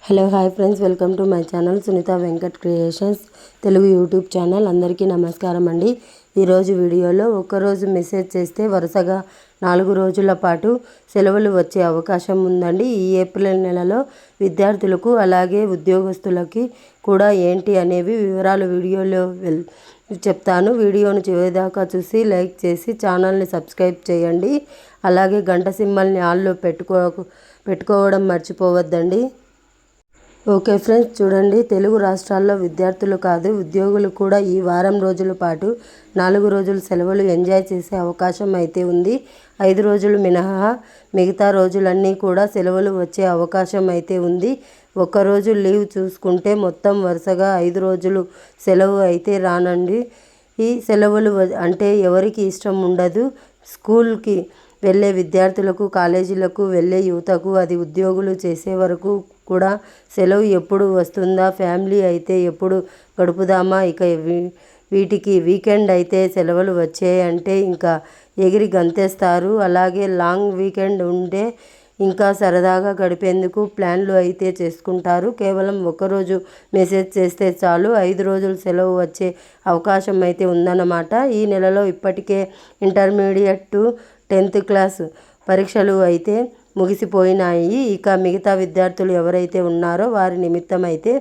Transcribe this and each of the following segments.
Hello hi friends, welcome to my channel Sunitha Venkat creations Telugu YouTube channel. అందరికీ నమస్కారం అండి. ఈరోజు వీడియోలో ఒక్కరోజు మెసేజ్ చేస్తే వరుసగా 4 రోజుల పాటు సెలవులు వచ్చే అవకాశం ఉందండి. ఈ ఏప్రిల్ నెలలో విద్యార్థులకు అలాగే ఉద్యోగస్తులకి కూడా ఏంటి అనేవి వివరాలు వీడియోలో చెప్తాను. వీడియోను చివరిదాకా చూసి లైక్ చేసి ఛానల్ని సబ్స్క్రైబ్ చేయండి. అలాగే గంట సింబల్ని ఆల్లో పెట్టుకోవడం మర్చిపోవద్దండి. ఓకే ఫ్రెండ్స్, చూడండి, తెలుగు రాష్ట్రాల్లో విద్యార్థులు కాదు ఉద్యోగులు కూడా ఈ వారం రోజుల పాటు 4 రోజులు సెలవులు ఎంజాయ్ చేసే అవకాశం అయితే ఉంది. 5 రోజులు మినహా మిగతా రోజులన్నీ కూడా సెలవులు వచ్చే అవకాశం అయితే ఉంది. ఒక్కరోజు లీవ్ చూసుకుంటే మొత్తం వరుసగా 5 రోజులు సెలవు అయితే రానండి. ఈ సెలవులు అంటే ఎవరికి ఇష్టం ఉండదు. స్కూల్కి వెళ్ళే విద్యార్థులకు, కాలేజీలకు వెళ్ళే యువతకు, అది ఉద్యోగులు చేసే వరకు కూడా సెలవు ఎప్పుడు వస్తుందా, ఫ్యామిలీ అయితే ఎప్పుడు గడుపుదామా, ఇక వీటికి వీకెండ్ అయితే సెలవులు వచ్చాయంటే ఇంకా ఎగిరి గంతేస్తారు. అలాగే లాంగ్ వీకెండ్ ఉంటే ఇంకా సరదాగా గడిపేందుకు ప్లాన్లు అయితే చేసుకుంటారు. కేవలం ఒకరోజు మెసేజ్ చేస్తే చాలు 5 రోజులు సెలవు వచ్చే అవకాశం అయితే ఉందన్నమాట. ఈ నెలలో ఇప్పటికే ఇంటర్మీడియట్ టు 10th క్లాస్ పరీక్షలు అయితే ముగిసిపోయినాయి. ఇక మిగతా విద్యార్థులు ఎవరైతే ఉన్నారో వారి నిమిత్తం అయితే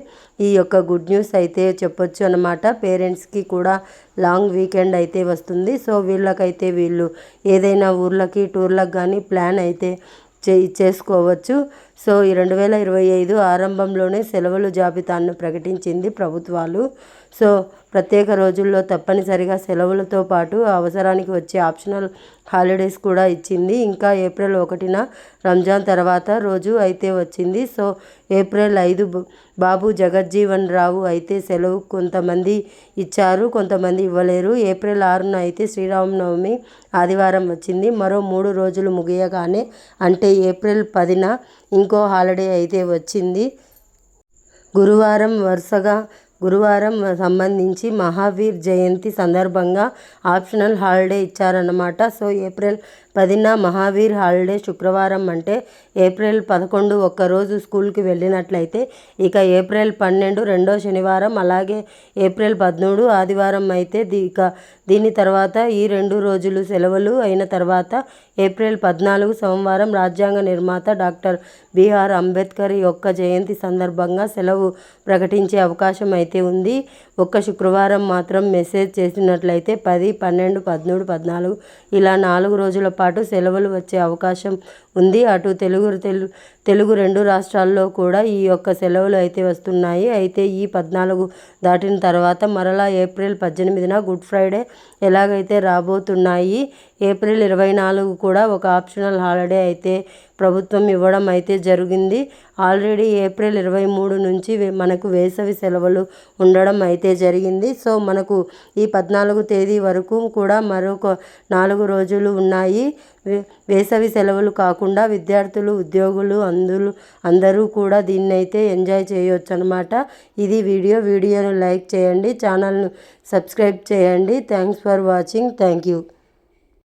ఈ యొక్క గుడ్ న్యూస్ అయితే చెప్పొచ్చు అన్నమాట. పేరెంట్స్కి కూడా లాంగ్ వీకెండ్ అయితే వస్తుంది. సో వీళ్ళకైతే వీళ్ళు ఏదైనా ఊర్లకి, టూర్లకు కానీ ప్లాన్ అయితే చేసుకోవచ్చు. సో ఈ 2025 ఆరంభంలోనే సెలవుల జాబితాను ప్రకటించింది ప్రభుత్వాలు. సో ప్రత్యేక రోజుల్లో తప్పనిసరిగా సెలవులతో పాటు అవసరానికి వచ్చే ఆప్షనల్ హాలిడేస్ కూడా ఇచ్చింది. ఇంకా ఏప్రిల్ 1న రంజాన్ తర్వాత రోజు అయితే వచ్చింది. సో ఏప్రిల్ 5 బాబు జగజ్జీవన్ రావు అయితే సెలవు కొంతమంది ఇచ్చారు, కొంతమంది ఇవ్వలేరు. ఏప్రిల్ 6న అయితే శ్రీరామనవమి ఆదివారం వచ్చింది. మరో 3 రోజులు ముగియగానే అంటే ఏప్రిల్ 10న ఇంకో హాలిడే అయితే వచ్చింది. గురువారం సంబంధించి మహావీర్ జయంతి సందర్భంగా ఆప్షనల్ హాలిడే ఇచ్చారన్నమాట. సో ఏప్రిల్ 10న మహావీర్ హాలిడే శుక్రవారం అంటే ఏప్రిల్ 11 ఒక్కరోజు స్కూల్కి వెళ్ళినట్లయితే ఇక ఏప్రిల్ 12 రెండో శనివారం, అలాగే ఏప్రిల్ 13 ఆదివారం అయితే ఇక దీని తర్వాత ఈ 2 రోజులు సెలవులు అయిన తర్వాత ఏప్రిల్ 14 సోమవారం రాజ్యాంగ నిర్మాత డాక్టర్ బిఆర్ అంబేద్కర్ యొక్క జయంతి సందర్భంగా సెలవు ప్రకటించే అవకాశం అయితే ఉంది. ఒక్క శుక్రవారం మాత్రం మెసేజ్ చేసినట్లయితే 10, 12, 13, 14 ఇలా 4 రోజుల పాటు సెలవులు వచ్చే అవకాశం ఉంది. అటు తెలుగు 2 రాష్ట్రాల్లో కూడా ఈ యొక్క సెలవులు అయితే వస్తున్నాయి. అయితే ఈ 14 దాటిన తర్వాత మరలా ఏప్రిల్ 18న గుడ్ ఫ్రైడే ఎలాగైతే రాబోతున్నాయి. ఏప్రిల్ 24 కూడా ఒక ఆప్షనల్ హాలిడే అయితే ప్రభుత్వం ఇవ్వడం అయితే జరిగింది. ఆల్రెడీ ఏప్రిల్ 23 నుంచి మనకు వేసవి సెలవులు ఉండడం అయితే జరిగింది. సో మనకు ఈ 14 తేదీ వరకు కూడా మరొక 4 రోజులు ఉన్నాయి. వేసవి సెలవులు కాకుండా విద్యార్థులు, ఉద్యోగులు అందరూ కూడా దీన్నైతే ఎంజాయ్ చేయొచ్చు అనమాట. ఇది వీడియోను లైక్ చేయండి, ఛానల్ను సబ్స్క్రైబ్ చేయండి. Thanks for watching. Thank you.